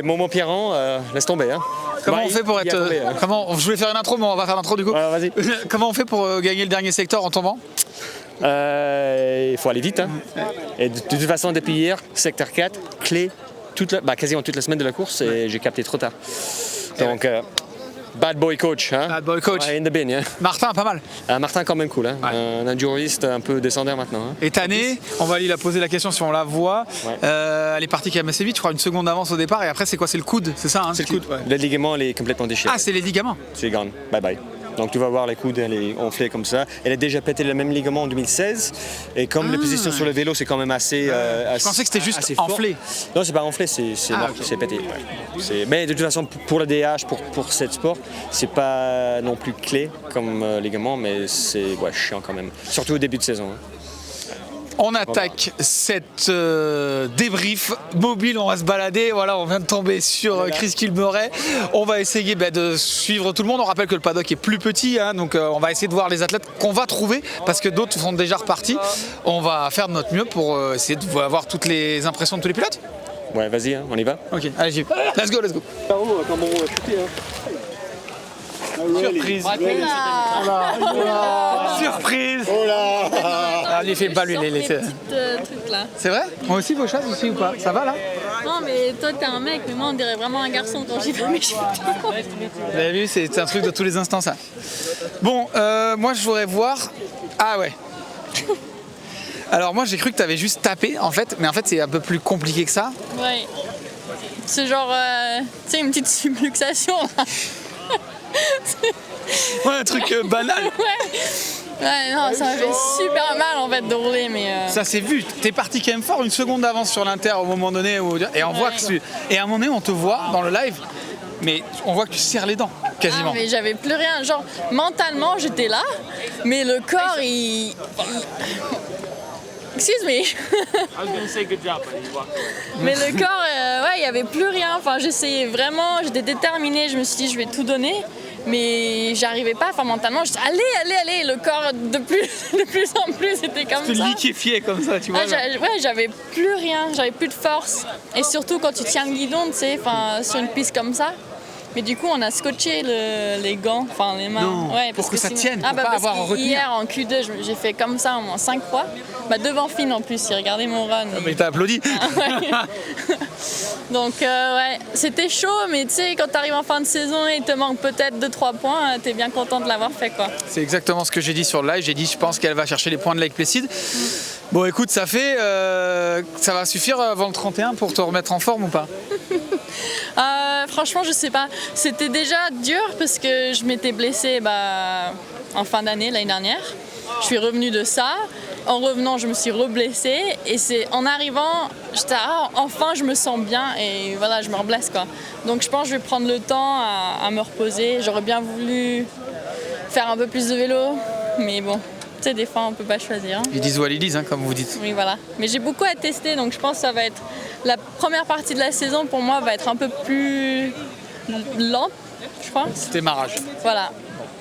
Montpierran, laisse tomber. Hein. Comment on fait pour être... je voulais faire une intro, mais on va faire l'intro du coup. Vas-y. Comment on fait pour gagner le dernier secteur en tombant? Il faut aller vite. Hein. Et de toute façon, depuis hier, secteur 4, clé, quasiment toute la semaine de la course, et j'ai capté trop tard. Donc, bad boy coach. Hein. Bad boy coach. In the bin. Hein. Martin, pas mal. Martin, quand même cool. Hein. Un enduriste un peu descendeur maintenant. Hein. Et Tané, on va lui poser la question si on la voit. Ouais. Elle est partie quand même assez vite, je crois, une seconde d'avance au départ. Et après, c'est quoi? C'est le coude, c'est ça hein, c'est le coude. Ouais. Le ligament, il est complètement déchiré. Ah, c'est les ligaments. C'est gone. Bye bye. Donc tu vas voir les coudes, elle est enflée comme ça. Elle a déjà pété le même ligament en 2016. Et comme les positions sur le vélo, c'est quand même assez... je pensais que c'était juste enflé. Non, c'est pas enflé, c'est mort, okay. C'est pété. Ouais. Mais de toute façon, pour le DH, pour cette sport, c'est pas non plus clé comme ligament, mais c'est chiant quand même. Surtout au début de saison. Hein. On attaque cette débrief mobile, on va se balader, voilà, on vient de tomber sur Chris Kilmeret. On va essayer de suivre tout le monde. On rappelle que le paddock est plus petit, hein, donc on va essayer de voir les athlètes qu'on va trouver parce que d'autres sont déjà repartis. On va faire de notre mieux pour essayer de avoir toutes les impressions de tous les pilotes. Ouais, vas-y, hein, on y va. Ok, allez, let's go. Surprise. Surprise. Oh là. Ah, il fait pas lui les trucs là. C'est vrai? Moi aussi vos chasses aussi ou pas? Ça va là? Non mais toi t'es un mec, mais moi on dirait vraiment un garçon quand j'y fais mes cheveux. Vous avez vu, c'est un truc de tous les instants ça. Bon, moi je voudrais voir. Ah ouais. Alors moi j'ai cru que t'avais juste tapé en fait, mais en fait c'est un peu plus compliqué que ça. Ouais. C'est genre, tu sais, une petite subluxation là. Ouais, un truc banal. Ouais, non, ça m'a fait super mal en fait de rouler, mais. Ça s'est vu, t'es parti quand même fort, une seconde d'avance sur l'Inter au moment donné, et on voit que et à un moment donné on te voit dans le live, mais on voit que tu serres les dents, quasiment. Ah, mais j'avais plus rien, genre mentalement j'étais là, mais le corps il... Excuse me. Mais le corps, il n'y avait plus rien. Enfin, j'essayais vraiment, j'étais déterminée. Je me suis dit, je vais tout donner. Mais j'arrivais pas. Enfin, mentalement, je disais, allez. Le corps, de plus en plus, c'était comme ça. Tu te liquéfiais comme ça, tu vois. J'avais plus rien. J'avais plus de force. Et surtout, quand tu tiens le guidon, tu sais, sur une piste comme ça. Mais du coup, on a scotché les gants, enfin les mains. Non, ouais, pour que ça tienne, pour pas parce avoir à retenir. Hier, en Q2, j'ai fait comme ça au moins 5 fois. Devant Finn en plus, il regardait mon run. Mais t'as applaudi. Donc, c'était chaud, mais tu sais, quand t'arrives en fin de saison et il te manque peut-être 2-3 points, t'es bien content de l'avoir fait, quoi. C'est exactement ce que j'ai dit sur le live. J'ai dit, je pense qu'elle va chercher les points de Lake Placid. Bon, écoute, ça va suffire avant le 31 pour te remettre en forme ou pas? Franchement, je sais pas. C'était déjà dur parce que je m'étais blessée en fin d'année, l'année dernière. Je suis revenue de ça. En revenant, je me suis reblessée. Et c'est en arrivant, j'étais enfin, je me sens bien. Et voilà, je me reblesse, quoi. Donc je pense que je vais prendre le temps à me reposer. J'aurais bien voulu faire un peu plus de vélo. Mais bon, tu sais, des fois, on peut pas choisir. Hein. Ils disent ou ils disent, hein, comme vous dites. Oui, voilà. Mais j'ai beaucoup à tester, donc je pense que ça va être... La première partie de la saison, pour moi, va être un peu plus lente, je crois. C'est démarrage. Voilà.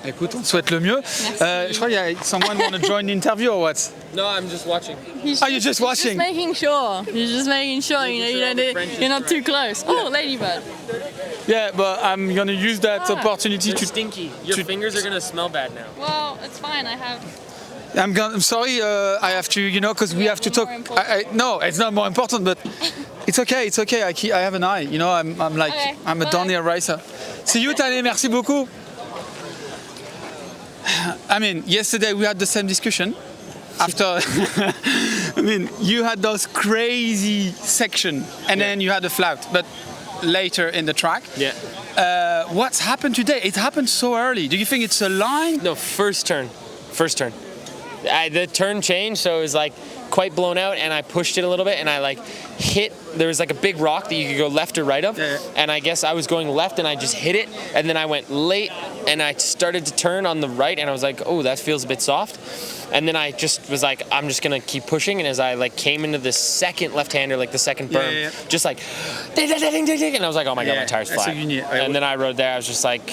Écoute, on te souhaite le mieux. Je crois qu'il y a someone want to join the interview or what? No, I'm just watching. You're just watching? Just making sure. You're just making sure, you're not too close. Oh, ladybird. Yeah, but I'm going to use that opportunity to... Stinky. Your fingers are going to smell bad now. Well, it's fine, I have... I'm sorry, I have to, because we have to talk. No, it's not more important, but it's okay. I have an eye, I'm like, okay. I'm a downhill racer. See you, Tane, merci beaucoup. I mean, yesterday we had the same discussion. After, you had those crazy section, and then you had a flout, but later in the track. Yeah. What's happened today? It happened so early. Do you think it's a line? No, first turn. The turn changed, so it was like quite blown out, and I pushed it a little bit, and I hit. There was a big rock that you could go left or right of, and I guess I was going left, and I just hit it, and then I went late, and I started to turn on the right, and I was like, oh, that feels a bit soft, and then I just was like, I'm just gonna keep pushing, and as I came into the second left-hander, the second berm, just ding, ding, ding, ding, ding, and I was like, oh my god, my tire's flat, and then I rode there, I was just like.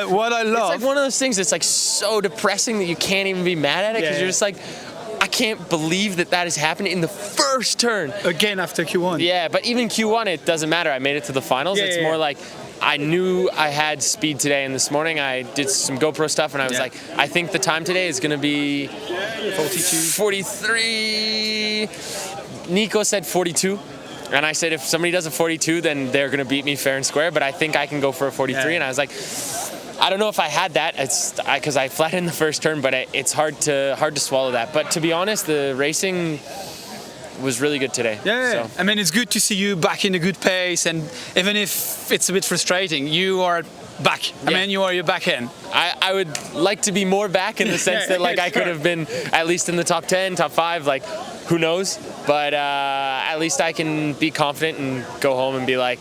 What I love. It's one of those things that's so depressing that you can't even be mad at it because you're just I can't believe that has happened in the first turn. Again after Q1. Yeah, but even Q1, it doesn't matter. I made it to the finals. It's more like I knew I had speed today, and this morning I did some GoPro stuff, and I was like, I think the time today is going to be 43. Nico said 42. And I said, if somebody does a 42, then they're going to beat me fair and square. But I think I can go for a 43. And I was like, I don't know if I had that. It's because I flattened in the first turn, but it's hard to swallow that. But to be honest, the racing was really good today. So. I mean, it's good to see you back in a good pace, and even if it's a bit frustrating, you are back. I mean, you're back in. I would like to be more back in the sense that like I could have been at least in the top 10, top 5, like who knows? But at least I can be confident and go home and be like,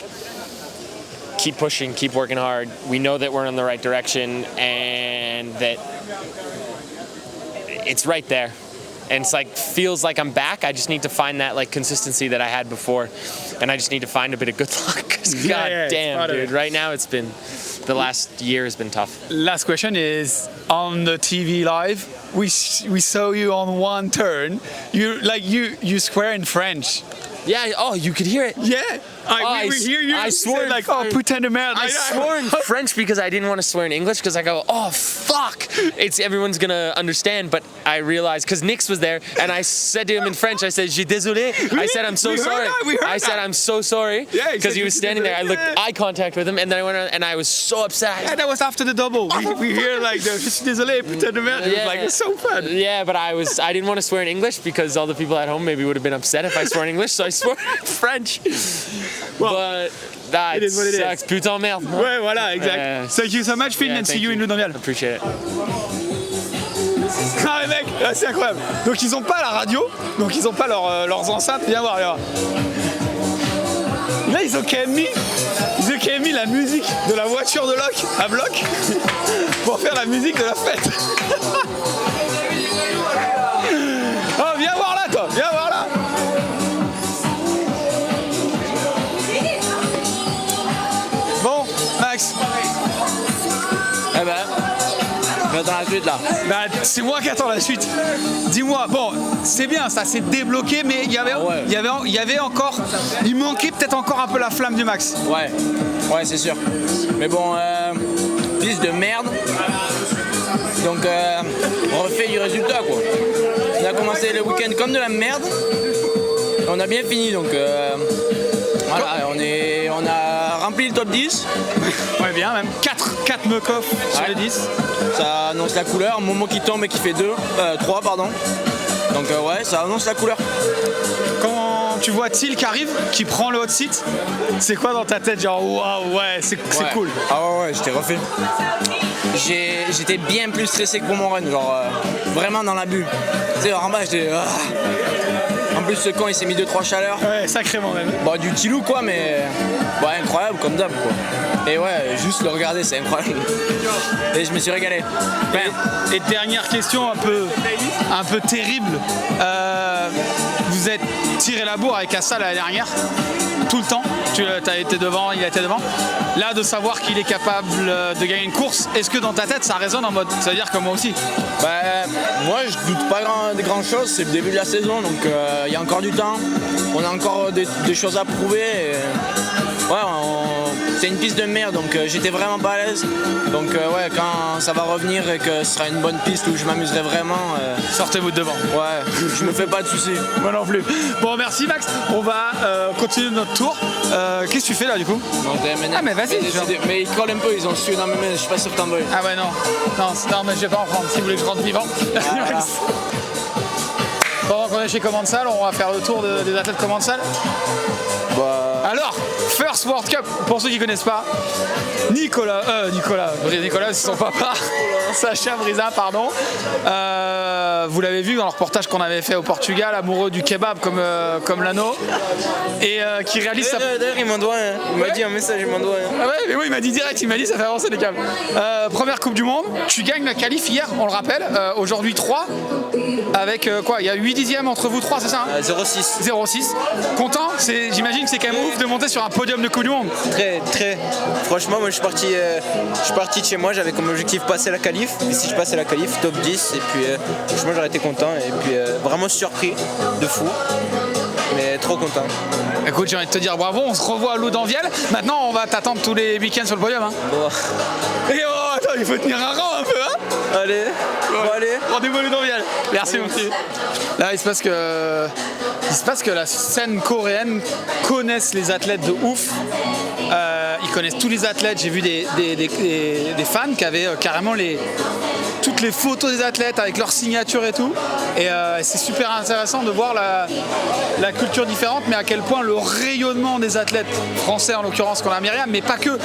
keep pushing, keep working hard. We know that we're in the right direction and that it's right there. And it's like, feels like I'm back. I just need to find that like consistency that I had before. And I just need to find a bit of good luck. Because god damn, dude, right now it's been, the last year has been tough. Last question is, on the TV live, we saw you on one turn. You swear in French. Yeah, oh, you could hear it. Yeah. We hear you. I swore like, oh, putain de merde. I swore in French because I didn't want to swear in English because I go, oh, fuck. Everyone's going to understand. But I realized, because Nix was there, and I said to him in French, I said, j'ai désolé. I said, I'm so sorry. I said, I'm so sorry. Yeah, because he was standing there. I looked eye contact with him, and then I went around, and I was so upset. Yeah, that was after the double. We hear like, je suis désolé, putain de merde. It was like, it's so fun. Yeah, but I didn't want to swear in English because all the people at home maybe would have been upset if I swore in English, so I swore in French. Well, but that sucks. Putain merde. Ouais, voilà, exact. Thank you so much, Phil, and see you in Ludonvial. Appreciate it. Ah les mecs, c'est incroyable. Donc ils ont pas la radio, donc ils ont pas leurs enceintes. Viens voir, viens voir. Là ils ont quand même mis la musique de la voiture de Locke à bloc pour faire la musique de la fête. Oh, viens voir là toi, viens voir là. Bon, Max. Eh ben, j'attends la suite là. Bah, c'est moi qui attends la suite. Dis-moi, bon, c'est bien, ça s'est débloqué, mais il y avait encore, il manquait peut-être encore un peu la flamme du Max. Ouais, c'est sûr. Mais bon, piste de merde. Donc, on refait du résultat quoi. On a commencé le week-end comme de la merde. On a bien fini donc. Voilà, on a rempli le top 10. Ouais, bien, même 4 meuk-off sur les 10. Ça annonce la couleur. Momo qui tombe et qui fait 3, pardon. Donc, ouais, ça annonce la couleur. Quand tu vois Thiel qui arrive, qui prend le hot seat, c'est quoi dans ta tête? Genre, waouh, ouais, c'est cool. Ah ouais, j'étais refait. J'étais bien plus stressé que pour mon run, genre vraiment dans la bulle. Tu sais, en bas, j'étais. En plus, ce con il s'est mis 2-3 chaleurs. Ouais, sacrément même. Bon, du Tilou quoi, mais incroyable comme d'hab quoi. Et ouais, juste le regarder, c'est incroyable. Et je me suis régalé. Et dernière question un peu terrible. Vous êtes tiré la bourre avec Assa l'année dernière, tout le temps. Tu as été devant, il a été devant. Là, de savoir qu'il est capable de gagner une course, est-ce que dans ta tête ça résonne en mode, ça veut dire que moi aussi? Moi je doute pas grand chose, c'est le début de la saison donc il y a encore du temps, on a encore des choses à prouver. Ouais, c'est une piste de merde donc j'étais vraiment pas à l'aise. Donc ouais, quand ça va revenir et que ce sera une bonne piste où je m'amuserai vraiment, sortez-vous de devant. Ouais, je me fais pas de soucis. Moi non plus. Bon, merci Max. On va continuer notre tour. Qu'est-ce que tu fais là du coup? Ah mais vas-y. Mais ils collent un peu, ils ont su dans mes mains, je suis pas sûr que t'en veuilles. Ah ouais non, mais je vais pas en prendre si vous voulez que je rentre vivant. Voilà. Pendant qu'on est chez Commensal, on va faire le tour des athlètes Commensal. Alors, First World Cup, pour ceux qui ne connaissent pas, Nicolas, c'est son papa, Sacha Brisa, pardon. Vous l'avez vu dans le reportage qu'on avait fait au Portugal, amoureux du kebab comme l'anneau, et qui réalise sa... D'ailleurs, il m'en doit, il m'a dit un message, il m'en doit. Ah ouais, mais oui, il m'a dit direct, il m'a dit ça fait avancer les câbles. Première Coupe du Monde, tu gagnes la qualif hier, on le rappelle, aujourd'hui 3, avec quoi, il y a 8 dixièmes entre vous 3, c'est ça hein? 0,6. 0,6. Content, j'imagine que c'est quand même ouf. kiff de monter sur un podium de Coupe du Monde? Très. Franchement, moi je suis parti de chez moi, j'avais comme objectif passer la qualif. Et si je passais la qualif, top 10. Et puis franchement, j'aurais été content. Et puis vraiment surpris de fou. Mais trop content. Écoute, j'ai envie de te dire bravo, on se revoit à Loudanviel. Maintenant, on va t'attendre tous les week-ends sur le podium. Hein. Bon. Et oh, attends, il faut tenir un rang un peu, hein. Allez, bon, allez. Rendez-vous à Loudanviel. Merci, mon petit. Là, il se passe que la scène coréenne connaissent les athlètes de ouf. Ils connaissent tous les athlètes. J'ai vu des fans qui avaient carrément toutes les photos des athlètes avec leur signature et tout. Et c'est super intéressant de voir la culture différente, mais à quel point le rayonnement des athlètes français, en l'occurrence, qu'on a Myriam, mais pas que.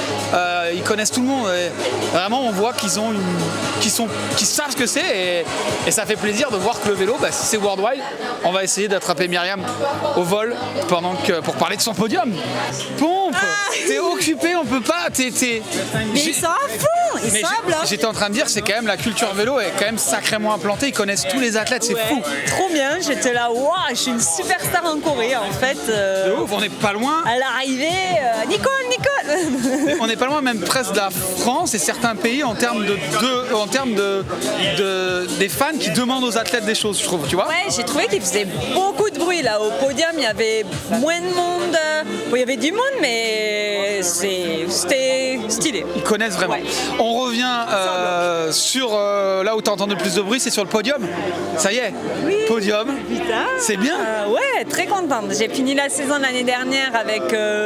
Ils connaissent tout le monde. Et vraiment, on voit qu'ils savent ce que c'est. Et ça fait plaisir de voir que le vélo, si c'est worldwide, on va essayer d'attraper Myriam au vol pour parler de son podium. Pompe, t'es occupé, on peut pas. Mais ils sont à fond, ils sont à bloc. J'étais en train de dire, c'est quand même la culture vélo est quand même sacrément implantée. Ils connaissent tous les athlètes, c'est fou. Trop bien, j'étais là, waouh, je suis une superstar en Corée en fait. De ouf, on n'est pas loin. À l'arrivée, Nicole. On n'est pas loin même presque de la France et certains pays en termes des fans qui demandent aux athlètes des choses, je trouve, tu vois. Ouais, j'ai trouvé qu'il faisait beaucoup de bruit là. Au podium, il y avait moins de monde. Bon, il y avait du monde, mais c'était stylé. Ils connaissent vraiment. Ouais. On revient sur là où tu as entendu le plus de bruit, c'est sur le podium. Ça y est, podium. Putain. C'est bien. Ouais, très contente. J'ai fini la saison l'année dernière avec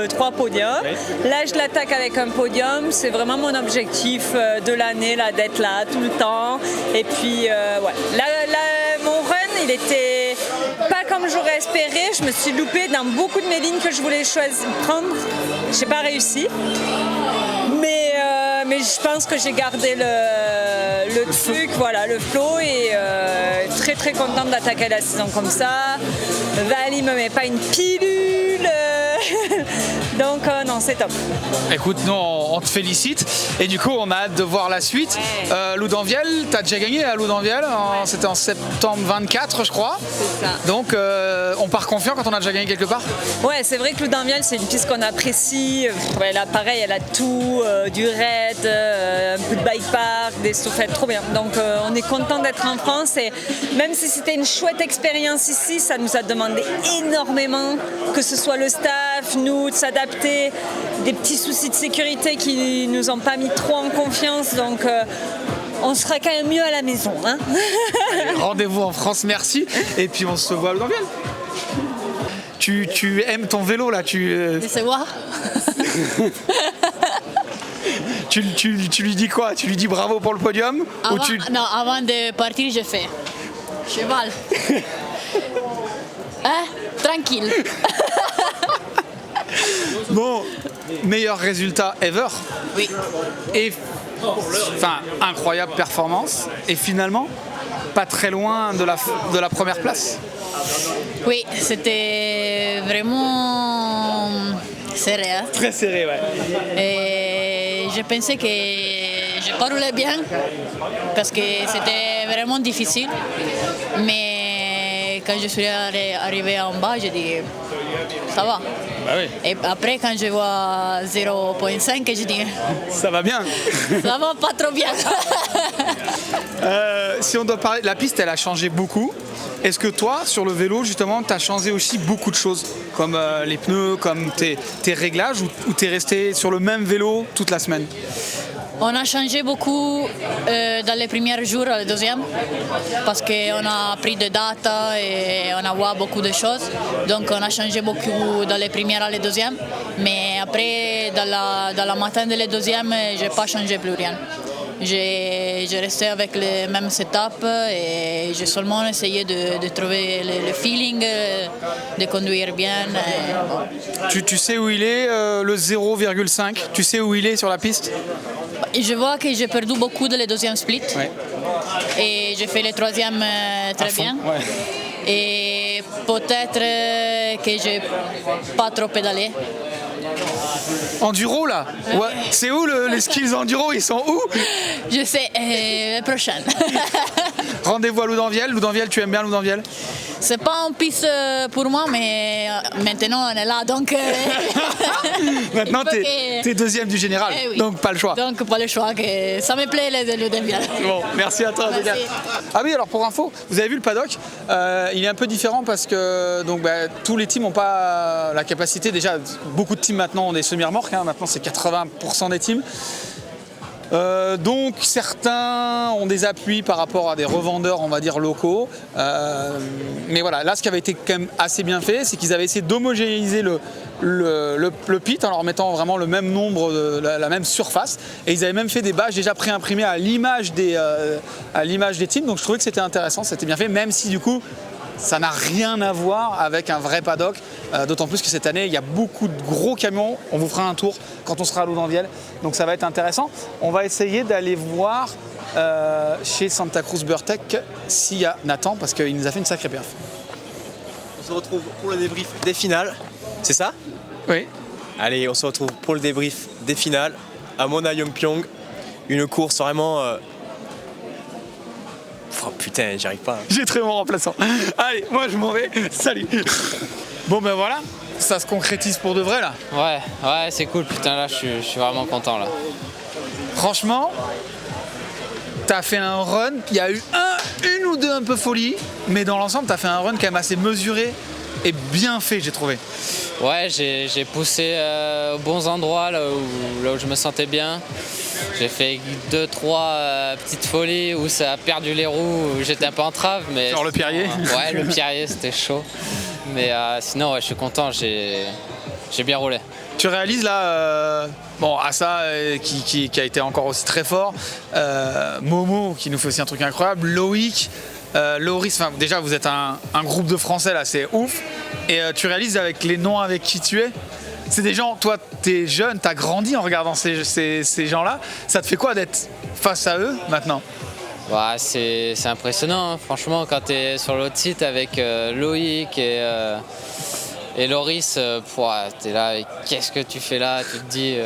3 podiums. Oui. Là, je l'attaque avec un podium. C'est vraiment mon objectif de l'année, là, d'être là tout le temps. Et puis, ouais. Mon run, il était pas comme j'aurais espéré. Je me suis loupée dans beaucoup de mes lignes que je voulais prendre. J'ai pas réussi. Mais je pense que j'ai gardé le truc, voilà, le flow et très très contente d'attaquer la saison comme ça. Vali me met pas une pilule. Donc non, c'est top. Écoute, nous on te félicite et du coup on a hâte de voir la suite. Ouais. Loudanviel, t'as déjà gagné à Loudanviel, c'était en septembre 24 je crois. C'est ça. Donc on part confiant quand on a déjà gagné quelque part. Ouais, c'est vrai que Loudanviel, c'est une piste qu'on apprécie. Ouais, là, pareil, elle a tout, du raid, un peu de bike park, des soufflettes, trop bien. Donc, on est content d'être en France et même si c'était une chouette expérience ici, ça nous a demandé énormément, que ce soit le staff, nous, de s'adapter, des petits soucis de sécurité qui nous ont pas mis trop en confiance. Donc, on sera quand même mieux à la maison. Hein. Rendez-vous en France, merci. Et puis on se voit à Loudanviel. Tu aimes ton vélo là, C'est moi. tu lui dis quoi? Tu lui dis bravo pour le podium? Non, avant de partir, je fais cheval. Hein? Tranquille. Bon, meilleur résultat ever. Oui. Et incroyable performance. Et finalement, pas très loin de la première place. Oui, c'était vraiment serré. Hein? Très serré, ouais. Et je pensais que je pas roulé bien parce que c'était vraiment difficile. Mais quand je suis arrivé en bas, j'ai dit ça va. Bah oui. Et après, quand je vois 0.5, je dis Ça va bien. ça va pas trop bien. Si on doit parler, la piste elle a changé beaucoup. Est-ce que toi, sur le vélo, justement, tu as changé aussi beaucoup de choses, comme les pneus, comme tes réglages, ou tu es resté sur le même vélo toute la semaine? On a changé beaucoup dans les premiers jours, le deuxième, parce qu'on a pris des dates et on a vu beaucoup de choses. Donc on a changé beaucoup dans les premières et les deuxièmes. Mais après, dans la matin de les deuxièmes, je n'ai pas changé plus rien. J'ai resté avec le même setup et j'ai seulement essayé de trouver le feeling, de conduire bien. Tu sais où il est, le 0,5? Tu sais où il est sur la piste? Je vois que j'ai perdu beaucoup de les deuxièmes split. Ouais. Et j'ai fait le troisième très bien. Ouais. Et peut-être que j'ai pas trop pédalé. Enduro là. Ouais. C'est où les skills enduro? Ils sont où? Je sais, prochaine. Rendez-vous à Loudanviel. Loudanviel, tu aimes bien Loudanviel? C'est pas en piste pour moi, mais maintenant on est là, donc. Maintenant, il faut que- t'es deuxième du général, Eh oui. donc pas le choix. Donc pas le choix, que ça me plaît le Denvial. Bon, merci à toi, Merci. Delia. Ah oui, alors pour info, vous avez vu le paddock, il est un peu différent parce que donc, tous les teams n'ont pas la capacité. Déjà, beaucoup de teams maintenant ont des semi-remorques, hein, maintenant c'est 80% des teams. Donc certains ont des appuis par rapport à des revendeurs, on va dire, locaux. Mais voilà, là ce qui avait été quand même assez bien fait, c'est qu'ils avaient essayé d'homogénéiser le pit en leur mettant vraiment le même nombre, la même surface. Et ils avaient même fait des badges déjà pré-imprimés à l'image des teams. Donc je trouvais que c'était intéressant, c'était bien fait, même si du coup ça n'a rien à voir avec un vrai paddock, d'autant plus que cette année il y a beaucoup de gros camions. On vous fera un tour quand on sera à Loudanviel, donc ça va être intéressant. On va essayer d'aller voir chez Santa Cruz Burtec s'il y a Nathan, parce qu'il nous a fait une sacrée perf. On se retrouve pour le débrief des finales, c'est ça? Oui. Allez, on se retrouve pour le débrief des finales à Mona Yongpyong. Une course vraiment... Oh putain, j'y arrive pas. J'ai très bon remplaçant. Allez, moi je m'en vais. Salut. Bon ben voilà, ça se concrétise pour de vrai là. Ouais, c'est cool. Putain, là, je suis vraiment content là. Franchement, t'as fait un run, il y a eu une ou deux un peu folie, mais dans l'ensemble t'as fait un run quand même assez mesuré et bien fait, j'ai trouvé. Ouais, j'ai poussé aux bons endroits là où je me sentais bien. J'ai fait 2-3 petites folies où ça a perdu les roues, où j'étais un peu en trave. Mais Genre le Pierrier. Ouais, le Pierrier, c'était chaud. Mais sinon, ouais, je suis content, j'ai bien roulé. Tu réalises là, bon, Assa qui a été encore aussi très fort, Momo qui nous fait aussi un truc incroyable, Loïc, Loris, enfin déjà vous êtes un groupe de Français là, c'est ouf. Et tu réalises avec les noms avec qui tu es, c'est des gens, toi t'es jeune, t'as grandi en regardant ces gens-là, ça te fait quoi d'être face à eux maintenant? Ouais, c'est impressionnant, hein. Franchement, quand tu es sur l'autre site avec Loïc et Loris, tu es là, qu'est-ce que tu fais là? Tu te dis,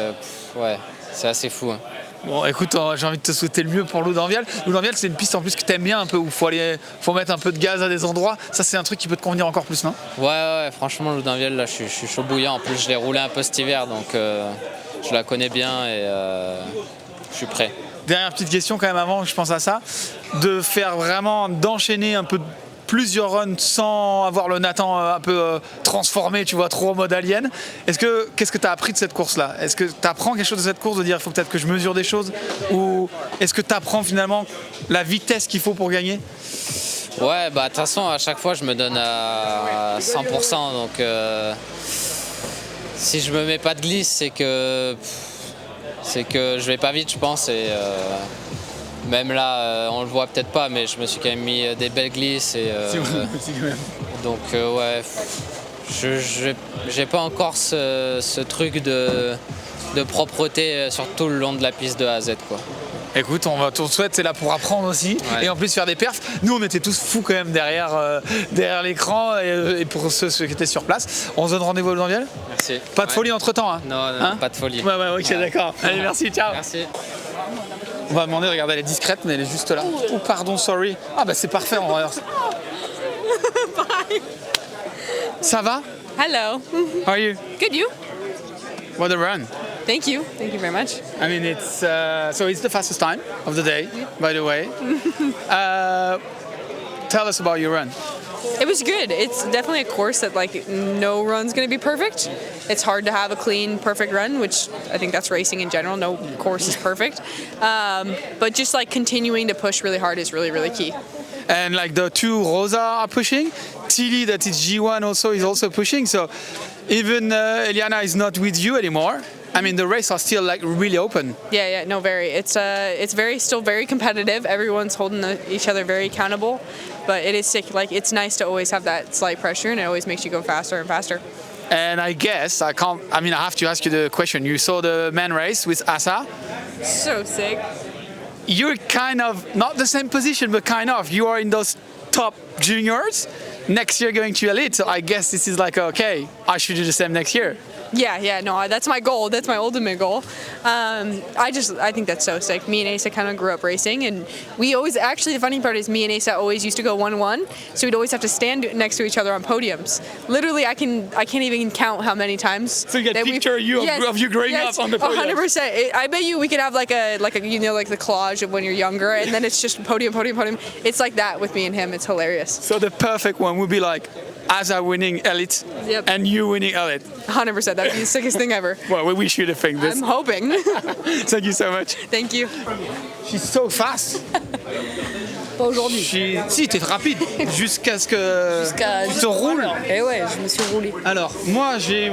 ouais, c'est assez fou. Hein. Bon, écoute, j'ai envie de te souhaiter le mieux pour Loudanviel. Loudanviel, c'est une piste en plus que t'aimes bien un peu, où faut mettre un peu de gaz à des endroits. Ça, c'est un truc qui peut te convenir encore plus, non? Ouais, franchement, Loudanviel, là, je suis chaud bouillant. En plus, je l'ai roulé un peu cet hiver, donc je la connais bien et je suis prêt. Dernière petite question quand même avant, je pense à ça, d'enchaîner un peu plusieurs runs sans avoir le Nathan un peu transformé, tu vois, trop en mode alien. Qu'est-ce que tu as appris de cette course-là? Est-ce que tu apprends quelque chose de cette course, de dire il faut peut-être que je mesure des choses? Ou est-ce que tu apprends finalement la vitesse qu'il faut pour gagner? Ouais, bah de toute façon, à chaque fois, je me donne à 100%. Donc, si je me mets pas de glisse, c'est que je vais pas vite, je pense. Et même là, on le voit peut-être pas, mais je me suis quand même mis des belles glisses. Et, donc, ouais, j'ai pas encore ce truc de propreté sur tout le long de la piste de A à Z, quoi. Écoute, on te souhaite, c'est là pour apprendre aussi, ouais. Et en plus faire des perfs. Nous, on était tous fous quand même derrière l'écran, et pour ceux qui étaient sur place. On se donne rendez-vous à Loudanviel. Merci. Pas de folie entre temps, hein? Non, hein? pas de folie. Ouais, ok, d'accord. Allez, merci, ciao. Merci. On va demander, regardez, elle est discrète, mais elle est juste là. Oh, pardon, sorry. Ah, bah c'est parfait, on va. Bye. Ça va? Hello. How are you? Good, you? What a run. Thank you. Thank you very much. I mean, it's the fastest time of the day, by the way. Tell us about your run. It was good. It's definitely a course that like no run's going to be perfect. It's hard to have a clean, perfect run, which I think that's racing in general. No course is perfect. But just like continuing to push really hard is really, really key. And like the two Rosa are pushing, Tilly that is G1 also is also pushing. So even Eliana is not with you anymore. I mean, the race are still like really open. Yeah, no, very. It's still very competitive. Everyone's holding each other very accountable, but it is sick. Like it's nice to always have that slight pressure, and it always makes you go faster and faster. And I guess I have to ask you the question. You saw the men race with Asa. So sick. You're kind of not the same position, but kind of. You are in those top juniors. Next year going to elite. So I guess this is like okay. I should do the same next year. Yeah, no, that's my goal. That's my ultimate goal. I think that's so sick. Me and Asa kind of grew up racing, and we always, actually the funny part is me and Asa always used to go 1-1, so we'd always have to stand next to each other on podiums. Literally, I can't even count how many times. So you get a picture of you growing up on the podium. 100%. I bet you we could have like a the collage of when you're younger, and then it's just podium. It's like that with me and him. It's hilarious. So the perfect one would be like Asa winning Elite and you winning Elite. 100%. That'd be the sickest thing ever. Well, we wish you the thing. I'm hoping. Thank you so much. Thank you. She's so fast. Pas aujourd'hui. Si, t'es rapide. Jusqu'à ce que tu te roules. Et ouais, je me suis roulé. Alors, moi, j'ai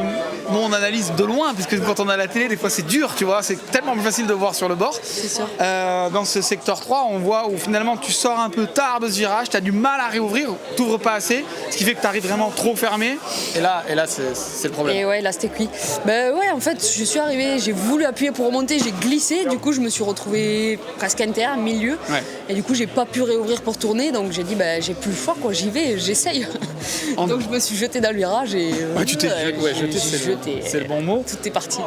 mon analyse de loin, puisque quand on a la télé, des fois c'est dur, tu vois. C'est tellement plus facile de voir sur le bord. C'est sûr. Dans ce secteur 3, on voit où finalement tu sors un peu tard de ce virage, tu as du mal à réouvrir, t'ouvres pas assez, ce qui fait que tu arrives vraiment trop fermé. Et là c'est le problème. Et ouais, là c'était cuit. Ben ouais, en fait, je suis arrivée, j'ai voulu appuyer pour remonter, j'ai glissé, du coup je me suis retrouvée presque inter, milieu. Ouais. Et du coup j'ai pas pu réouvrir pour tourner, donc j'ai dit ben j'ai plus le choix, quoi, j'y vais, j'essaye. Donc je me suis jetée dans le virage et tu t'es jeté, c'est le bon mot. Tout est parti.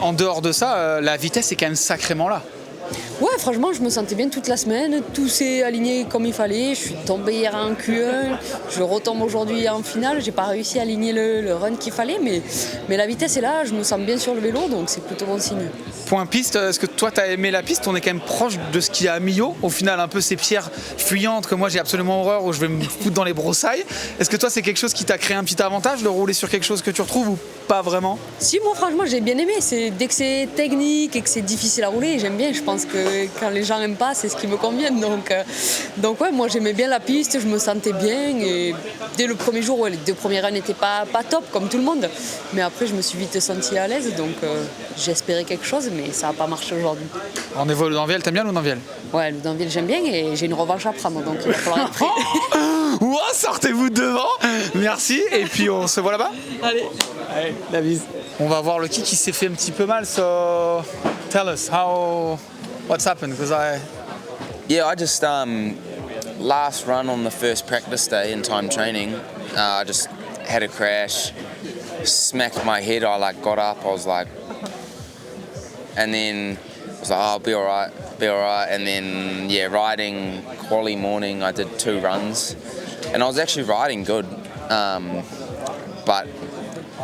En dehors de ça, la vitesse est quand même sacrément là. Ouais, franchement, je me sentais bien toute la semaine. Tout s'est aligné comme il fallait. Je suis tombée hier en Q1. Je retombe aujourd'hui en finale. J'ai pas réussi à aligner le run qu'il fallait, mais la vitesse est là. Je me sens bien sur le vélo, donc c'est plutôt bon signe. Point piste, est-ce que toi t'as aimé la piste? On est quand même proche de ce qu'il y a à Millau. Au final, un peu ces pierres fuyantes que moi j'ai absolument horreur, où je vais me foutre dans les broussailles. Est-ce que toi c'est quelque chose qui t'a créé un petit avantage de rouler sur quelque chose que tu retrouves ou pas vraiment? Si, moi franchement j'ai bien aimé. Dès que c'est technique et que c'est difficile à rouler, j'aime bien. Je pense que quand les gens n'aiment pas, c'est ce qui me convient. Donc ouais, moi j'aimais bien la piste, je me sentais bien. Et dès le premier jour, ouais, les 2 premiers runs n'étaient pas top comme tout le monde. Mais après, je me suis vite sentie à l'aise. Donc j'espérais quelque chose, mais ça n'a pas marché aujourd'hui. Rendez-vous à Loudanviel, t'aimes bien Loudanviel? Ouais, Loudanviel j'aime bien et j'ai une revanche à prendre. Donc il va falloir être prêt. Ouah, sortez-vous devant. Merci. Et puis on se voit là-bas. Allez, la bise. On va voir le qui s'est fait un petit peu mal. So tell us what's happened, because I just last run on the first practice day in time training, I just had a crash, smacked my head. I got up, I was like, and then I was like, oh, I'll be all right. And then riding quali morning, I did 2 runs, and I was actually riding good, but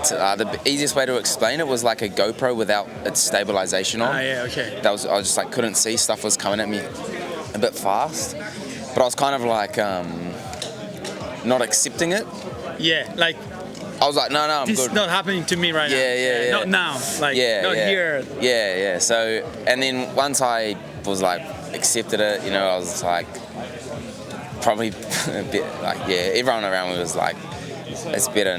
the easiest way to explain it was like a GoPro without its stabilization on. Okay. I just couldn't see, stuff was coming at me a bit fast, but I was kind of not accepting it. Yeah, I was like, no, I'm this good. Is not happening to me right now. Yeah. Not now, here. Yeah. So, and then once I was accepted it, I was probably a bit everyone around me was like, it's better,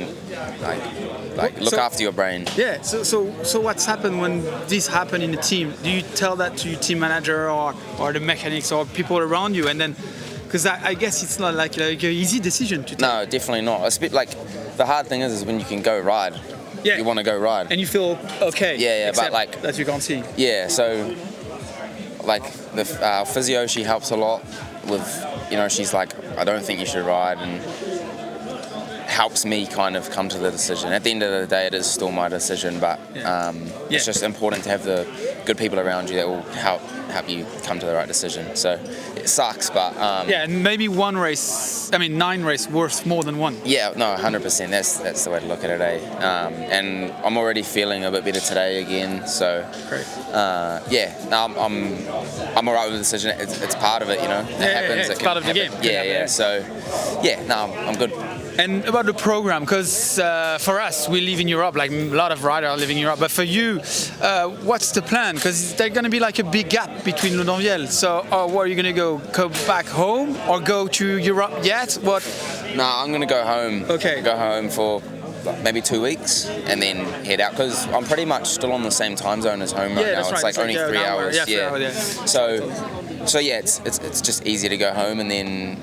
look after your brain. Yeah. So what's happened when this happened in the team? Do you tell that to your team manager or the mechanics or people around you, and then? Because I guess it's not like an easy decision to take. No, definitely not. It's a bit the hard thing is when you can go ride. Yeah. You want to go ride. And you feel okay. Yeah, but that you can't see. Yeah, so the physio, she helps a lot with, she's like, I don't think you should ride, and helps me kind of come to the decision. At the end of the day, it is still my decision, but it's just important to have the good people around you that will help you come to the right decision. So it sucks, but and maybe 9 race worth more than 1. Yeah, no, 100%. That's the way to look at it, and I'm already feeling a bit better today again. So great. I'm alright with the decision. It's part of it, It happens. It's part of the game. Yeah. So I'm good. And about the program, because for us, we live in Europe, a lot of riders live in Europe. But for you, what's the plan? Because there's going to be a big gap between Loudanviel. So, where are you going to go back home or go to Europe yet? What? No, I'm going to go home. Okay. Go home for maybe 2 weeks and then head out, because I'm pretty much still on the same time zone as home right now. That's it's only 3 hours. So it's just easier to go home, and then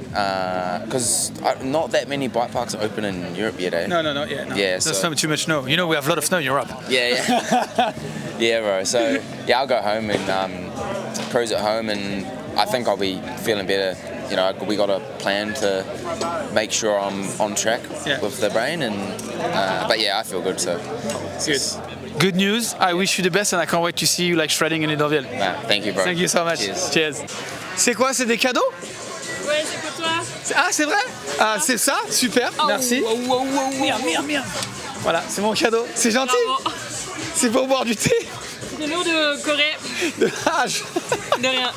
because not that many bike parks are open in Europe yet, eh? No, not yet. No. Yeah, there's so too much snow. We have a lot of snow in Europe. Yeah. Yeah, bro. So I'll go home and cruise at home, and I think I'll be feeling better you know, we got a plan to make sure I'm on track with the brain, and but yeah, I feel good. So good. Good news. I wish you the best, and I can't wait to see you like shredding in Libreville. Thank you, bro. Thank you so much. Cheers. Cheers. C'est quoi? C'est des cadeaux? Ouais, c'est pour toi. Ah, c'est vrai? Ah, c'est ça? Super. Merci. Merde. Voilà, c'est mon cadeau. C'est gentil. Bravo. C'est pour boire du thé. De l'eau de Corée. De H. De rien.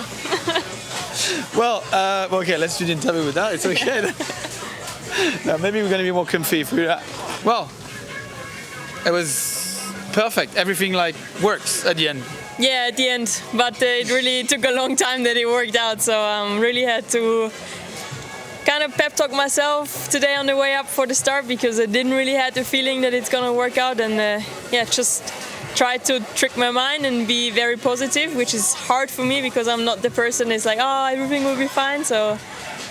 Well, okay, let's do the interview with that. It's okay. No, maybe we're going to be more comfy. If we, well, it was perfect. Everything like works at the end. Yeah, at the end, but it really took a long time that it worked out, so really had to kind of pep talk myself today on the way up for the start, because I didn't really have the feeling that it's gonna work out, and just try to trick my mind and be very positive, which is hard for me because I'm not the person that's like, oh, everything will be fine, so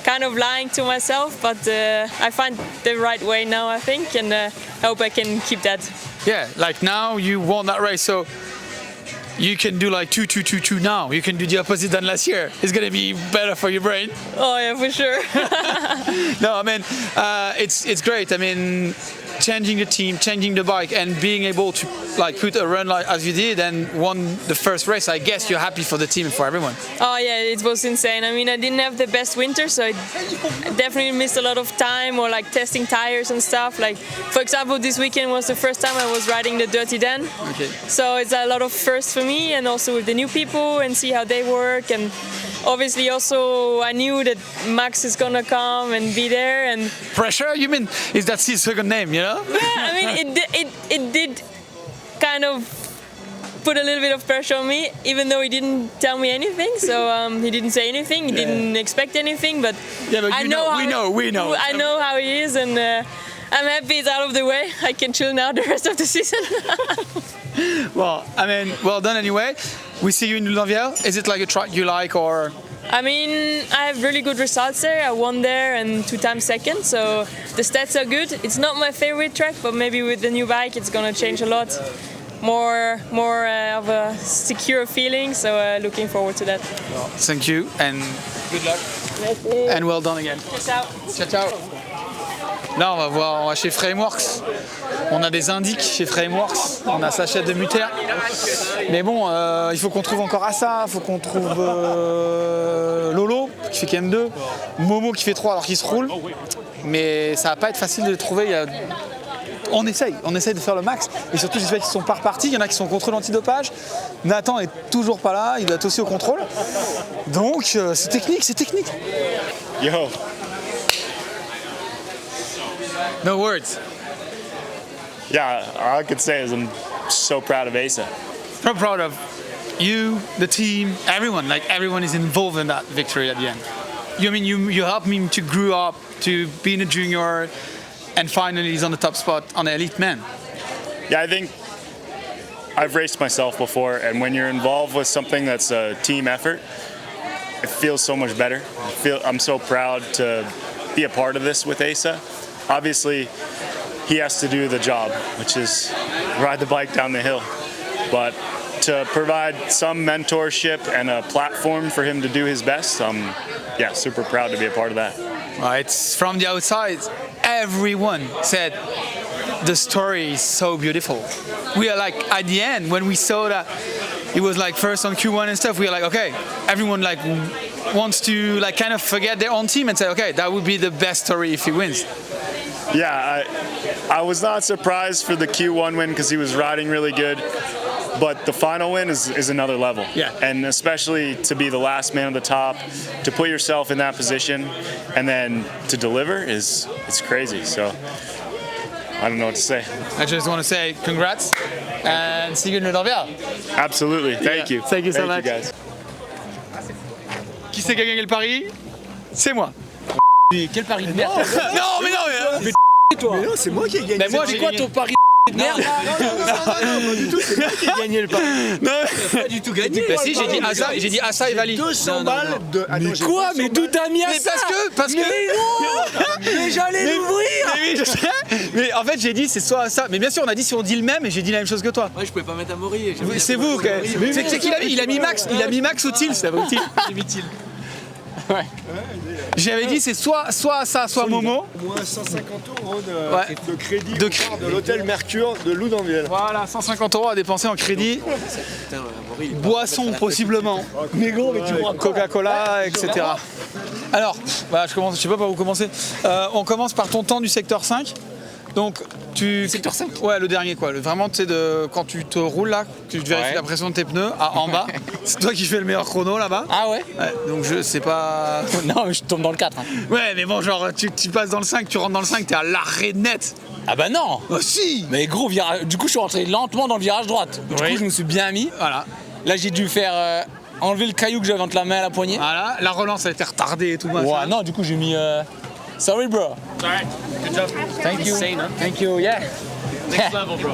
kind of lying to myself, but I find the right way now, I think, and I hope I can keep that. Yeah, like now you won that race, so you can do like 2-2-2-2 now. You can do the opposite than last year. It's gonna be better for your brain. Oh yeah, for sure. No, I mean, it's great. I mean, changing the team, changing the bike, and being able to like put a run like as you did and won the first race. I guess you're happy for the team and for everyone. Oh yeah, it was insane. I mean, I didn't have the best winter, so I definitely missed a lot of time or like testing tires and stuff. Like, for example, this weekend was the first time I was riding the Dirty Dan. Okay. So it's a lot of firsts for me, and also with the new people and see how they work. And obviously also I knew that Max is gonna come and be there. And pressure? You mean is that his second name? You know? Yeah, I mean it did kind of put a little bit of pressure on me, even though he didn't tell me anything. So he didn't say anything. He didn't expect anything. But yeah, but I know we know. I know how he is, and I'm happy it's out of the way. I can chill now the rest of the season. Well, I mean, well done anyway. We see you in Libreville. Is it like a track you like, or? I mean, I have really good results there. I won there and 2 times second, so the stats are good. It's not my favorite track, but maybe with the new bike it's gonna change a lot. More of a secure feeling, so looking forward to that. Thank you and good luck. Merci. And well done again. Ciao. Ciao. Là, on va chez Frameworks. On a des indices chez Frameworks. On a Sachet de Mutter. Mais bon, il faut qu'on trouve encore Assa. Il faut qu'on trouve Lolo, qui fait KM2. Momo, qui fait 3 alors qu'il se roule. Mais ça va pas être facile de les trouver. On essaye de faire le max. Et surtout, j'espère qu'ils sont pas repartis. Il y en a qui sont au contrôle antidopage. Nathan est toujours pas là. Il doit être aussi au contrôle. Donc, c'est technique. Yo. No words. Yeah, all I could say is I'm so proud of Asa. So proud of you, the team, everyone. Like everyone is involved in that victory at the end. You helped me to grow up, to being a junior, and finally he's on the top spot on the elite man. Yeah, I think I've raced myself before, and when you're involved with something that's a team effort, it feels so much better. I'm so proud to be a part of this with Asa. Obviously, he has to do the job, which is ride the bike down the hill. But to provide some mentorship and a platform for him to do his best, I'm super proud to be a part of that. It's from the outside, everyone said the story is so beautiful. We are like, at the end, when we saw that it was like first on Q1 and stuff, we are like, okay, everyone like wants to like kind of forget their own team and say, okay, that would be the best story if he wins. Yeah, I was not surprised for the Q1 win because he was riding really good, but the final win is another level. Yeah. And especially to be the last man at the top, to put yourself in that position, and then to deliver it's crazy. So I don't know what to say. I just want to say congrats and see you in Libreville. Absolutely. Thank you. Thank you so much. Guys. Qui c'est qui a gagné le pari? C'est moi. Mais quel pari de merde? Non, mais toi. Mais non, c'est moi qui ai gagné. Mais moi, j'ai quoi ton pari de merde? Non, pas du tout, c'est moi qui ai gagné le pari. Non, pas du tout gagné. Bah si, j'ai dit Assa et Vali. 200 balles de. Mais quoi? Mais d'où t'as mis Assa? Parce que. Mais j'allais l'ouvrir. Mais oui, je sais. Mais en fait, j'ai dit c'est soit Assa. Mais bien sûr, on a dit si on dit le même, et j'ai dit la même chose que toi. Ouais, je pouvais pas mettre Amaury. C'est vous, c'est qu'il a mis Max. Il a mis Max au til, c'est abruti. J'ai mis til. Ouais. J'avais dit c'est soit ça, soit Momo. Moins 150 € Ouais. de crédit de l'hôtel Mercure de Loudanvielle. Voilà, 150 € à dépenser en crédit. Boisson possiblement. Mais gros, mais tu vois Coca-Cola, etc. Alors, voilà, je sais pas par où commencer. On commence par ton temps du secteur 5. Donc, Secteur 5 Ouais, le dernier quoi. Vraiment, tu sais, quand tu te roules là, que tu vérifies la pression de tes pneus, en bas. C'est toi qui fais le meilleur chrono là-bas. Ah ouais, donc, je sais pas. Non, mais je tombe dans le 4. Hein. Ouais, mais bon, genre, tu passes dans le 5, tu rentres dans le 5, t'es à l'arrêt net. Ah bah non. Si. Mais gros, du coup, je suis rentré lentement dans le virage droite. Du coup, je me suis bien mis. Voilà. Là, j'ai dû faire enlever le caillou que j'avais entre la main et la poignée. Voilà, la relance a été retardée et tout. Ouais, non, du coup, j'ai mis... Sorry, bro. Alright, good job. Thank you. Insane, hein? Thank you, yeah. Next level, bro.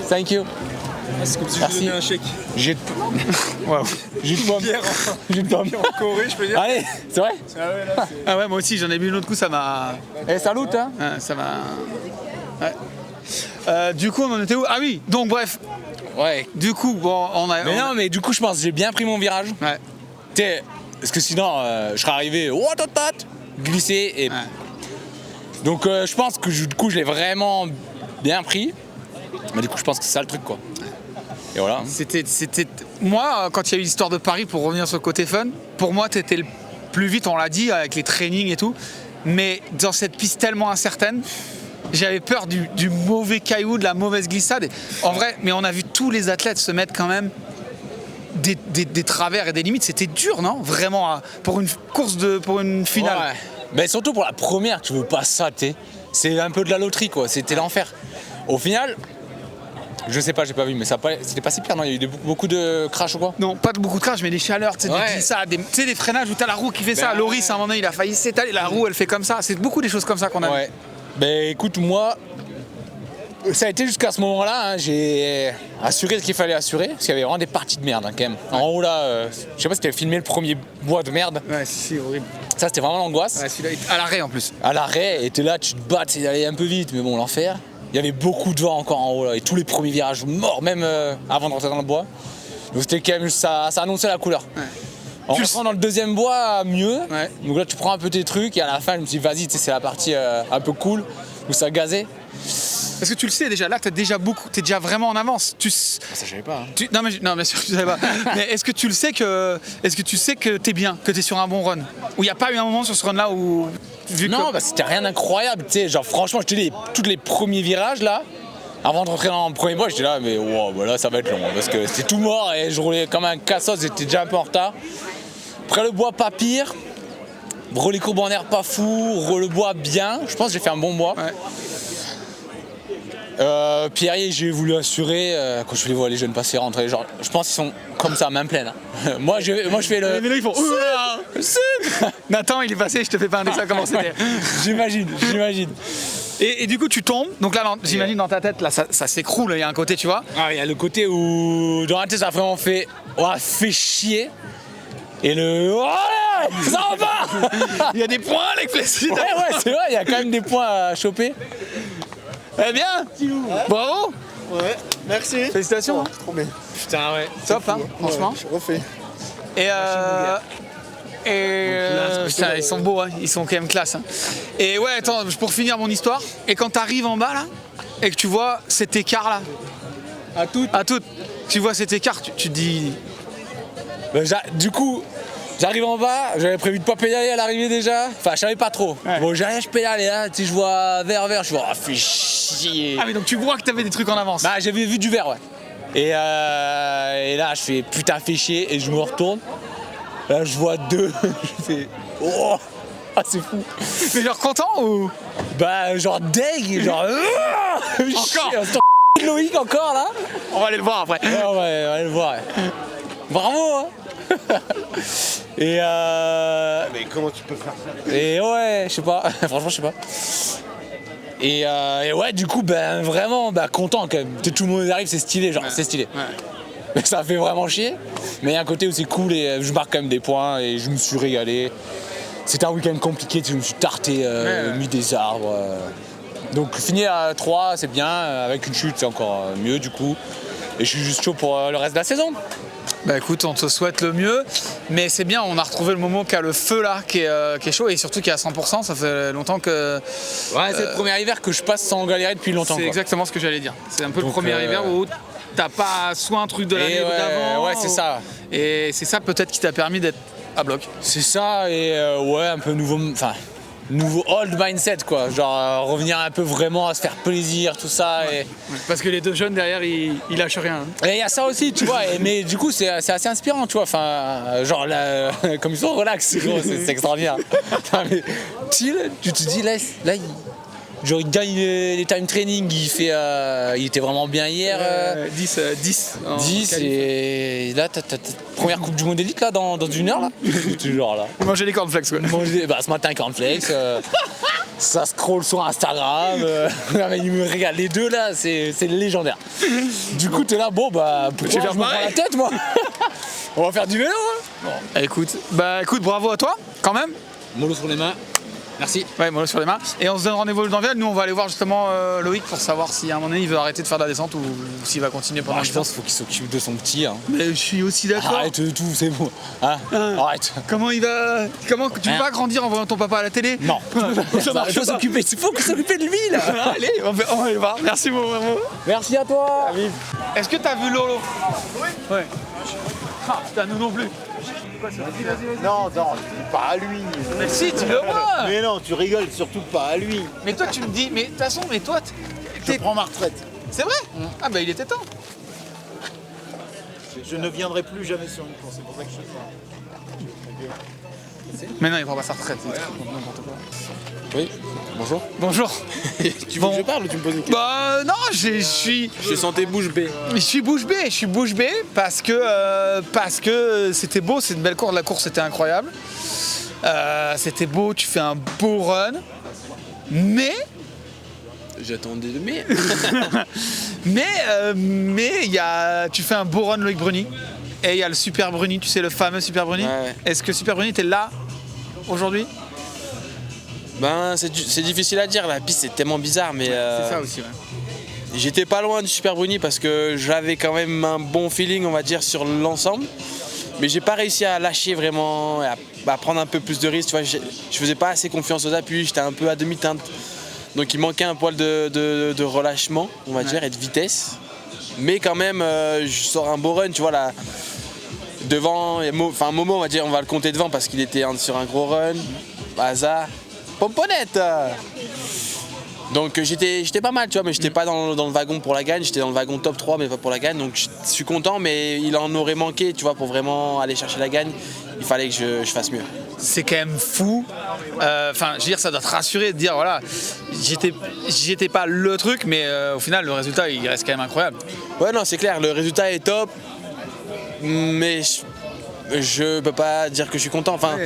Thank you. C'est comme si je Merci. donnais un chèque. J'ai de pomme. J'ai de pomme. En Corée, je peux dire. Allez, c'est vrai? Ah ouais, là, c'est... Ah ouais, moi aussi, j'en ai bu une autre coup, ça m'a... Eh, salut, hein. Ça m'a... Ouais. Du coup, on en était où? Ah oui, donc bref. Ouais. Du coup, bon, non, mais du coup, je pense que j'ai bien pris mon virage. Ouais. T'sais, parce que sinon, je serais arrivé, glissé et... Ouais. Donc, je pense que du coup, je l'ai vraiment bien pris. Mais du coup, je pense que c'est ça le truc, quoi. Et voilà. C'était... Moi, quand il y a eu l'histoire de Paris, pour revenir sur le côté fun, pour moi, t'étais le plus vite, on l'a dit, avec les trainings et tout. Mais dans cette piste tellement incertaine, j'avais peur du mauvais caillou, de la mauvaise glissade. Et en vrai, mais on a vu tous les athlètes se mettre quand même des travers et des limites. C'était dur, non? Vraiment, pour une course, pour une finale. Ouais. Mais surtout pour la première, tu veux pas ça, c'est un peu de la loterie, quoi. C'était l'enfer. Au final, je sais pas, j'ai pas vu, mais c'était pas si pire, non? Il y a eu beaucoup de crash ou quoi? Non, pas beaucoup de crash, mais des chaleurs, tu sais, des glissades, tu sais, des freinages où t'as la roue qui fait ça. Loris, à un moment donné, il a failli s'étaler, la roue, elle fait comme ça. C'est beaucoup des choses comme ça qu'on a vu. Ben écoute, moi, ça a été jusqu'à ce moment-là, hein, j'ai assuré ce qu'il fallait assurer, parce qu'il y avait vraiment des parties de merde, hein, quand même. En haut là, je sais pas si t'avais filmé le premier bois de merde. Ouais, si, horrible. Ça, c'était vraiment l'angoisse. Ouais, celui-là, à l'arrêt en plus. À l'arrêt, et t'es là, tu te bats, tu allais un peu vite, mais bon, l'enfer. Il y avait beaucoup de vent encore en haut là, et tous les premiers virages morts, même avant de rentrer dans le bois. Donc c'était quand même, ça annonçait la couleur. Ouais. En rentrant dans le deuxième bois, mieux. Ouais. Donc là, tu prends un peu tes trucs, et à la fin, je me suis dit, vas-y, c'est la partie un peu cool, où ça gazait. Parce que tu le sais déjà, là, t'es déjà vraiment en avance. Ça, je savais pas. Hein. Non, bien sûr, tu savais pas. Mais est-ce que tu sais que t'es bien, que t'es sur un bon run? Ou il n'y a pas eu un moment sur ce run-là où... Non, bah c'était rien d'incroyable, tu sais. Genre, franchement, je te dis, tous les premiers virages, là, avant de rentrer dans le premier bois, j'étais là, mais wow, bah là, ça va être long. Parce que c'était tout mort et je roulais comme un cassos, j'étais déjà un peu en retard. Après, le bois, pas pire. Les courbes en air, pas fou. Le bois, bien. Je pense que j'ai fait un bon bois. Ouais. Pierrier, j'ai voulu assurer quand je les vois les jeunes passer rentrer. Genre, je pense qu'ils sont comme ça, main pleine. moi, je fais le. Mais là, ils font. Nathan, il est passé, je te fais pas un dessin comment c'était. J'imagine. Et du coup, tu tombes. Donc là, j'imagine dans ta tête, là, ça s'écroule. Il y a un côté, tu vois. Ah, il y a le côté où dans la tête, ça a vraiment fait chier. Et ça va pas. Il y a des points, les flécides. Ouais, c'est vrai. Il y a quand même des points à choper. Eh bien, bravo. Ouais, merci. Félicitations. Trop bien. Putain, ouais. Top, hein, franchement. Je refais. Putain, ils sont beaux, hein. Ils sont quand même classe. Hein. Et ouais, attends, pour finir mon histoire, et quand t'arrives en bas là, et que tu vois cet écart là, à toutes, tu vois cet écart, tu te dis. Du coup, j'arrive en bas, j'avais prévu de pas pédaler à l'arrivée déjà. Enfin, je savais pas trop. Ouais. Bon, j'arrive, je pédale et là, tu sais, je vois vert, je vois, fais chier. Ah, mais donc tu vois que t'avais des trucs en avance. Bah, j'avais vu du vert, ouais. Et là, je fais putain, fais chier, et je me retourne. Là, je vois deux. Je fais oh, c'est fou. Mais genre content ou? Bah, genre deg, genre. Encore Loïc encore là. On va aller le voir après. Ouais, on va aller le voir. Ouais. Bravo, hein. Et Mais comment tu peux faire ça? Et ouais, je sais pas. Franchement, je sais pas. Et ouais, du coup, ben vraiment, content quand même. Tout le monde arrive, c'est stylé, genre, c'est stylé. Ouais. Mais ça fait vraiment chier. Mais il y a un côté où c'est cool et je marque quand même des points et je me suis régalé. C'était un week-end compliqué, je me suis tarté, mis des arbres. Donc finir à 3, c'est bien. Avec une chute, c'est encore mieux du coup. Et je suis juste chaud pour le reste de la saison. Bah écoute, on te souhaite le mieux, mais c'est bien, on a retrouvé le moment qui a le feu là, qui est chaud et surtout qui est à 100%, ça fait longtemps que... Ouais, c'est le premier hiver que je passe sans galérer depuis longtemps. C'est quoi. exactement ce que j'allais dire. C'est un peu Donc, le premier hiver où t'as pas soit un truc de l'année d'avant. Ouais, c'est ça. Et c'est ça peut-être qui t'a permis d'être à bloc. C'est ça, et ouais, un peu nouveau old mindset quoi, genre revenir un peu vraiment à se faire plaisir, tout ça. Et... Parce que les deux jeunes derrière, ils lâchent rien. Et il y a ça aussi, tu vois, mais du coup c'est assez inspirant, tu vois, enfin, genre là, comme ils sont relax, c'est extraordinaire. Mais, chill, tu te dis là genre il gagne les time training, il était vraiment bien hier. 10 et là t'as première coupe du monde élite là dans une heure là. Toujours là. Manger les cornflakes quoi. Ce matin cornflakes, ça scroll sur Instagram, il me régale les deux là, c'est légendaire. Du coup t'es là, bon bah pourquoi je me prends la tête moi. On va faire du vélo hein. Bon. Écoute, bravo à toi quand même. Mollo sur les mains. Merci. Ouais, mollo sur les mains. Et on se donne rendez-vous dans Vienne. Nous, on va aller voir justement Loïc pour savoir si à un moment donné il veut arrêter de faire de la descente ou s'il va continuer pendant. Je pense qu'il faut qu'il s'occupe de son petit. Hein. Mais je suis aussi d'accord. Arrête tout, c'est bon. Hein arrête. Comment tu vas grandir en voyant ton papa à la télé? Non. Il faut s'occuper de lui là. Allez, on va aller voir. Merci beaucoup. Merci à toi. Est-ce que t'as vu Lolo? Oui. Ouais. Ah putain, nous non plus. Non, pas à lui. Mais si, dis-le-moi. Mais non, tu rigoles, surtout pas à lui. Mais toi, tu me dis, mais de toute façon, toi, je prends ma retraite. C'est vrai? Ah bah il était temps. Je ne viendrai plus jamais sur une course, c'est pour ça que je fais ça. Mais non, il prend pas sa retraite. N'importe quoi. Oui, bonjour. Bonjour. Tu veux que je parle ou tu me poses une question? Bah non, je suis... Je te sentais bouche bée. Je suis bouche bée parce que c'était beau, c'est une belle course, la course était incroyable. C'était beau, tu fais un beau run, mais... J'attendais le mais. mais tu fais un beau run Loïc Bruni, et il y a le Super Bruni, tu sais, le fameux Super Bruni. Ouais. Est-ce que Super Bruni était là aujourd'hui? Ben c'est difficile à dire, la piste c'est tellement bizarre, mais c'est ça aussi, ouais. J'étais pas loin du Super Bruni parce que j'avais quand même un bon feeling, on va dire, sur l'ensemble, mais j'ai pas réussi à lâcher vraiment, à prendre un peu plus de risques, tu vois, je faisais pas assez confiance aux appuis, j'étais un peu à demi-teinte, donc il manquait un poil de relâchement, on va dire, et de vitesse, mais quand même je sors un beau run, tu vois là. Devant, enfin Momo, on va dire, on va le compter devant parce qu'il était sur un gros run. Baza, Pomponnette. Donc j'étais pas mal, tu vois, mais j'étais pas dans le wagon pour la gagne, j'étais dans le wagon top 3 mais pas pour la gagne, donc je suis content, mais il en aurait manqué, tu vois, pour vraiment aller chercher la gagne, il fallait que je fasse mieux. C'est quand même fou, enfin je veux dire, ça doit te rassurer de dire voilà, j'étais pas le truc, mais au final le résultat il reste quand même incroyable. Ouais non c'est clair, le résultat est top, mais je peux pas dire que je suis content, enfin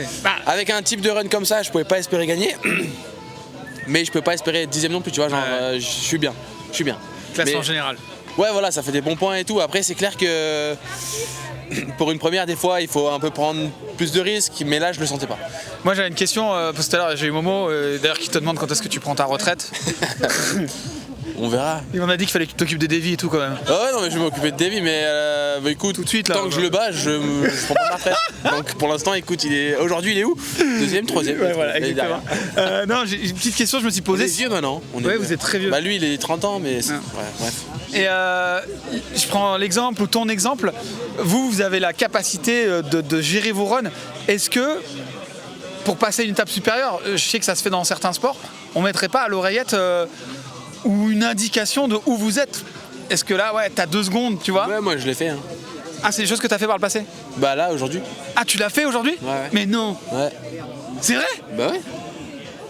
avec un type de run comme ça je pouvais pas espérer gagner. Mais je peux pas espérer être 10ème non plus, tu vois, genre je suis bien. Classement général. Ouais voilà, ça fait des bons points et tout. Après c'est clair que pour une première des fois il faut un peu prendre plus de risques, mais là je le sentais pas. Moi j'avais une question, parce que tout à l'heure j'ai eu Momo d'ailleurs qui te demande quand est-ce que tu prends ta retraite. On verra. Il m'en a dit qu'il fallait que tu t'occupes des dévis et tout quand même. Ah ouais non mais je vais m'occuper de Davy, mais bah, écoute, tout de suite, là, tant que je le bats, je prends pas ma retraite. Donc pour l'instant écoute, aujourd'hui il est où? 2ème, 3ème. Ouais voilà, exactement. Non, j'ai une petite question, je me suis posée. On est vieux maintenant. Ouais, vous êtes très vieux. Bah lui il est 30 ans mais ouais, bref. Et je prends l'exemple ou ton exemple, vous avez la capacité de gérer vos runs. Est-ce que pour passer une étape supérieure, je sais que ça se fait dans certains sports, on mettrait pas à l'oreillette ou une indication de où vous êtes? Est-ce que là, ouais, t'as 2 secondes, tu vois? Ouais, moi je l'ai fait. Hein. Ah, c'est des choses que t'as fait par le passé? Bah là, aujourd'hui. Ah, tu l'as fait aujourd'hui? Ouais. Mais non. Ouais. C'est vrai? Bah ouais.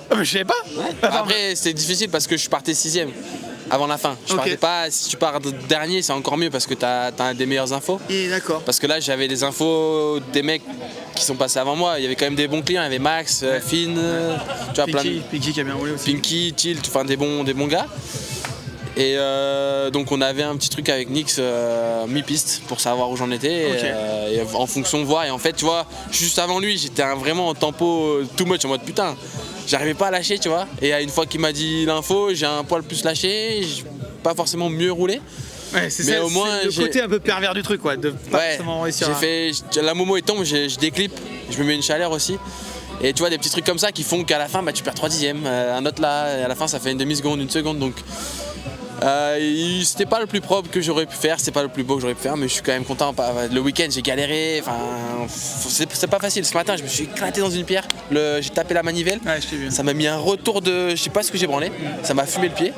Ah, mais je savais pas. Ouais. Après, c'était difficile parce que je partais 6ème avant la fin. Je partais pas, si tu pars dernier, c'est encore mieux parce que t'as des meilleures infos. Et d'accord. Parce que là, j'avais des infos des mecs qui sont passés avant moi. Il y avait quand même des bons clients. Il y avait Max, Finn, tu vois, Pinky qui a bien roulé aussi. Pinky, Tilt, enfin des bons gars. Et donc on avait un petit truc avec Nix mi-piste pour savoir où j'en étais, et en fonction de voir. Et en fait tu vois, juste avant lui j'étais vraiment en tempo too much, en mode putain, j'arrivais pas à lâcher, tu vois. Et une fois qu'il m'a dit l'info, j'ai un poil plus lâché, j'ai pas forcément mieux roulé. Ouais, c'est Mais ça, au moins, c'est le côté un peu pervers du truc, quoi, de pas forcément réussir. La Momo est tombe, je déclippe, je me mets une chaleur aussi. Et tu vois, des petits trucs comme ça qui font qu'à la fin, tu perds 3 dixièmes. Un autre là, et à la fin, ça fait une demi-seconde, une seconde. Donc, c'était pas le plus propre que j'aurais pu faire, c'est pas le plus beau que j'aurais pu faire, mais je suis quand même content. Le week-end, j'ai galéré. Enfin, c'est pas facile. Ce matin, je me suis éclaté dans une pierre. J'ai tapé la manivelle. Ouais, je t'ai vu. Ça m'a mis un retour de. Je sais pas ce que j'ai branlé. Ça m'a fumé le pied.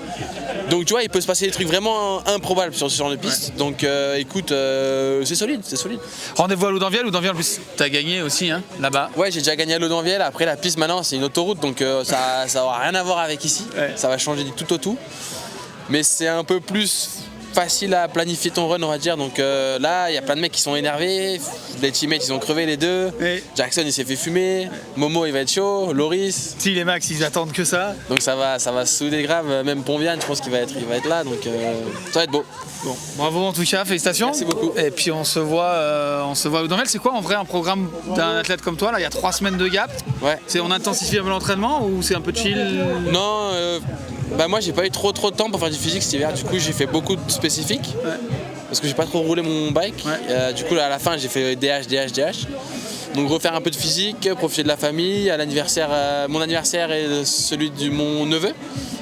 Donc, tu vois, il peut se passer des trucs vraiment improbables sur ce genre de piste. Ouais. Donc, écoute, c'est solide, c'est solide. Rendez-vous à Loudanvielle. Loudanvielle, en plus, t'as gagné aussi, hein, là-bas. Ouais, j'ai déjà gagné à Loudanvielle. Après, la piste, maintenant, c'est une autoroute. Donc, ça aura rien à voir avec ici. Ouais. Ça va changer du tout au tout. Mais c'est un peu plus facile à planifier ton run, on va dire. Donc là, il y a plein de mecs qui sont énervés. Les teammates, ils ont crevé les deux. Et Jackson, il s'est fait fumer. Momo, il va être chaud. Loris. Si les Max, ils attendent que ça. Donc ça va se souder grave. Même Ponvian, je pense qu'il va être là. Donc ça va être beau. Bon, bravo en tout cas, félicitations. Merci beaucoup. Et puis on se voit à Loudanvielle. C'est quoi en vrai un programme d'un athlète comme toi là? Il y a 3 semaines de gap. Ouais. On intensifie un peu l'entraînement ou c'est un peu chill? Non. Moi j'ai pas eu trop de temps pour faire du physique cet hiver, du coup j'ai fait beaucoup de spécifiques parce que j'ai pas trop roulé mon bike. Du coup là, à la fin j'ai fait DH. Donc refaire un peu de physique, profiter de la famille, à l'anniversaire, mon anniversaire et celui de mon neveu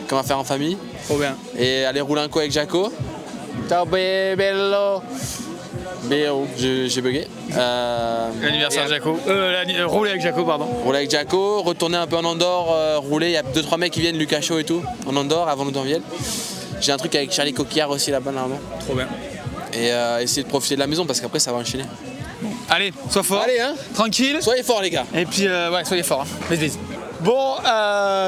qu'on va faire en famille. Trop bien. Et aller rouler un coup avec Jaco. Ciao bello. J'ai bugué. L'anniversaire Jaco. Rouler avec Jaco, pardon. Rouler avec Jaco, retourner un peu en Andorre, rouler. Il y a 2-3 mecs qui viennent, Lucas Chaud et tout, en Andorre avant Loudanvielle. J'ai un truc avec Charlie Coquillard aussi là-bas, normalement. Trop bien. Et essayer de profiter de la maison parce qu'après ça va enchaîner. Allez, sois fort. Allez, hein. Tranquille. Soyez forts, les gars. Et puis, soyez forts. Hein. Vite. Bon,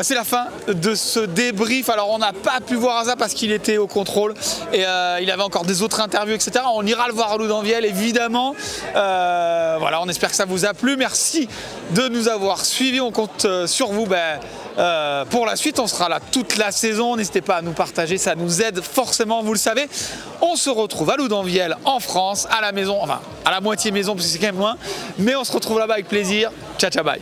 c'est la fin de ce débrief. Alors, on n'a pas pu voir Aza parce qu'il était au contrôle et il avait encore des autres interviews, etc. On ira le voir à Loudanvielle, évidemment. Voilà, on espère que ça vous a plu. Merci de nous avoir suivis. On compte sur vous pour la suite. On sera là toute la saison. N'hésitez pas à nous partager, ça nous aide forcément, vous le savez. On se retrouve à Loudanvielle, en France, à la maison, enfin à la moitié maison parce que c'est quand même loin. Mais on se retrouve là-bas avec plaisir. Ciao, ciao, bye.